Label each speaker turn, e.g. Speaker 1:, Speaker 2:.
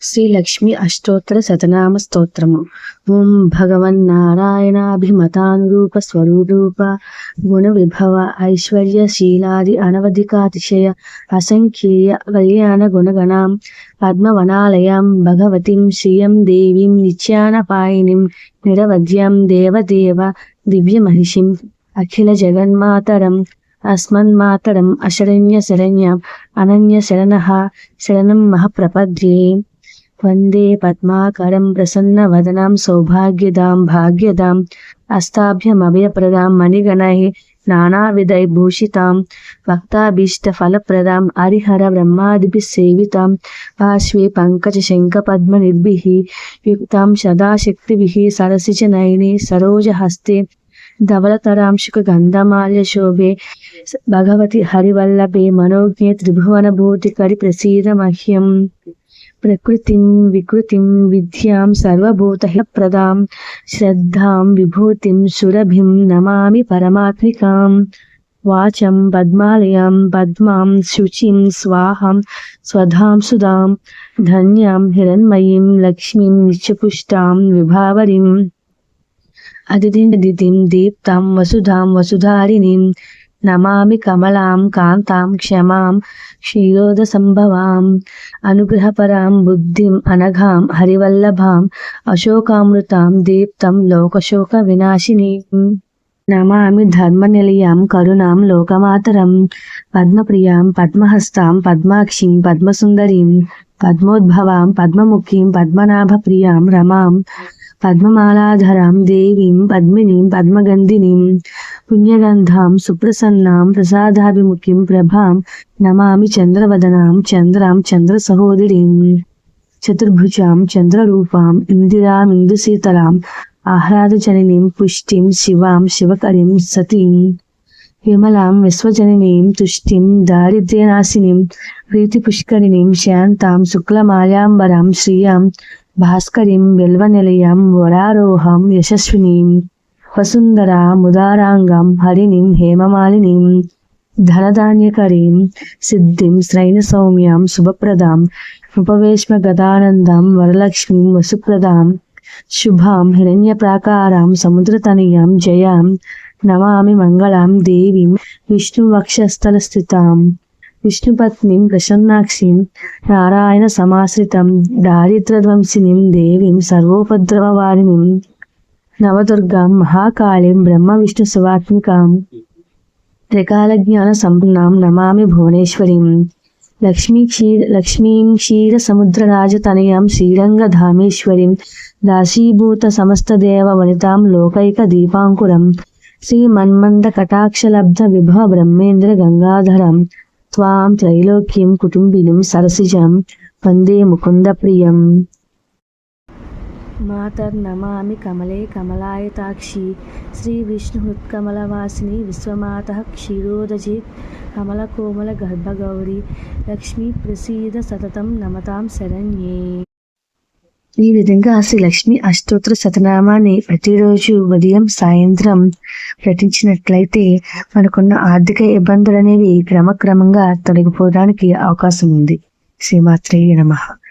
Speaker 1: శ్రీ లక్ష్మి అష్టోత్తర శతనామ స్తోత్రము. ఓం భగవన్నారాయణాభిమతానురూప స్వరూప గుణ విభవ ఐశ్వర్య శీలాది అనవధికాతిశయ అసంఖ్యేయ కళ్యాణ గుణగణాం పద్మవనాలయాం భగవతిం శ్రియం దేవీం నిత్యానపాయినిం నిరవధ్యం దేవదేవ దివ్యమహిషిం అఖిల జగన్మాతరం అస్మన్మాతరం అశరణ్య శరణ్యం అనన్య శరణం మహాప్రపద్యే. వందే పద్మాకరం ప్రసన్నవదనాం సౌభాగ్యదాం భాగ్యదాం అస్తాభ్యమభయప్రదాం మణిగణైః నానావిధైర్భూషితాం భక్తాభీష్టఫలప్రదాం హరిహర బ్రహ్మాదిభిः సేవితాం పార్శ్వే పంకజశంఖపద్మనిభ్భిः యుక్తాం సదాశక్తిభిः సరసిజనయనే సరోజహస్తే ధవళతరాంశుకగంధమాల్యశోభే భగవతి హరివల్లభే మనోజ్ఞే త్రిభువనభూతికరి ప్రసీద మహ్యం. ప్రకృతిం వికృతిం విద్యాం సర్వభూతహితప్రదాం శ్రద్ధాం విభూతిం సురభిం నమామి పరమాత్మికాం. వాచం పద్మాలయాం పద్మాం శుచిం స్వాహం స్వధాం సుధాం ధన్యాం హిరణ్మయీం లక్ష్మీం నిత్యపుష్టాం విభావరీం. అదితిం దీప్తాం వసుధాం వసుధారిణీం నమామి కమలాం కాంతాం క్షమాం క్షీరోద సంభవాం. అనుగ్రహపరాం బుద్ధిం అనఘాం హరివల్లభాం అశోకామృతాం దీప్తం లోకశోక వినాశినీం. నమామి ధర్మనిలయాం కరుణాం లోకమాతరం పద్మప్రియాం పద్మహస్తాం పద్మాక్షిం పద్మసుందరీం పద్మోద్భవాం పద్మముఖీం పద్మనాభప్రియాం రమాం పద్మమాలాధరాం దేవీం పద్మినీం పద్మగంధినీం పుణ్యగంధాం సుప్రసన్నాం ప్రసాదాభిముఖీం ప్రభాం నమామి చంద్రవదనాం చంద్రాం చంద్రసహోదరీం. చతుర్భుజాం చంద్రరూపాం ఇందిరాం ఇందుశీతలాం ఆహ్లాదజననీం పుష్టిం శివాం శివకరీం సతీం. విమలాం విశ్వజననీం తుష్టిం దారిద్ర్యనాశినీం ప్రీతిపుష్కరిణీం శాంతాం శుక్లమాల్యాంబరాం శ్రియాం భాస్కరీం బిల్వనిలయాం వరారోహాం యశస్వినీం. వసుంధరా ముదారాంగం హరిణీం హేమమాలినీం ధనధాన్యకరీం సిద్ధిం శ్రైనసౌమ్యాం శుభప్రదాం ఉపవేశ్మ గదానందాం వరలక్ష్మీం వసుప్రదాం. శుభాం హిరణ్యప్రాకారాం సముద్రతనయాం జయాం నమామి మంగళాం దేవీం విష్ణువక్షస్థలస్థితాం. విష్ణుపత్నిం ప్రసన్నాక్షిం నారాయణ సమాశ్రితం దారిద్ర్యధ్వంసినీం దేవీం సర్వోపద్రవవారిణీం. నవదుర్గాం మహాకాళీం బ్రహ్మ విష్ణు శివాత్మికాం త్రికాలజ్ఞాన సంపన్నాం నమామి భువనేశ్వరీం. లక్ష్మీం క్షీరసముద్రరాజతనయాం శ్రీరంగధామేశ్వరీం దాసీభూత సమస్తదేవ వనితాం లోకైక దీపాంకురం. శ్రీమన్మంద కటాక్షలబ్ధ విభవ బ్రహ్మేంద్ర గంగాధరం త్వాం త్రైలోక్యం కుటుంబినిం సరసిజం వందే ముకుంద ప్రియం. మాతర్నమామి కమలే కమలాయతాక్షి శ్రీ విష్ణుహృత్కమలవాసిని విశ్వమాతః క్షీరోదజే కమలకోమల గర్భగౌరి లక్ష్మీ ప్రసీద సతతం నమతాం శరణ్యే. ఈ విధంగా శ్రీ లక్ష్మి అష్టోత్తర శతనామాన్ని ప్రతిరోజు ఉదయం సాయంత్రం పఠించినట్లయితే మనకున్న ఆర్థిక ఇబ్బందులు అనేవి క్రమక్రమంగా తొలగిపోవడానికి అవకాశం ఉంది. శ్రీమాత్రే నమః.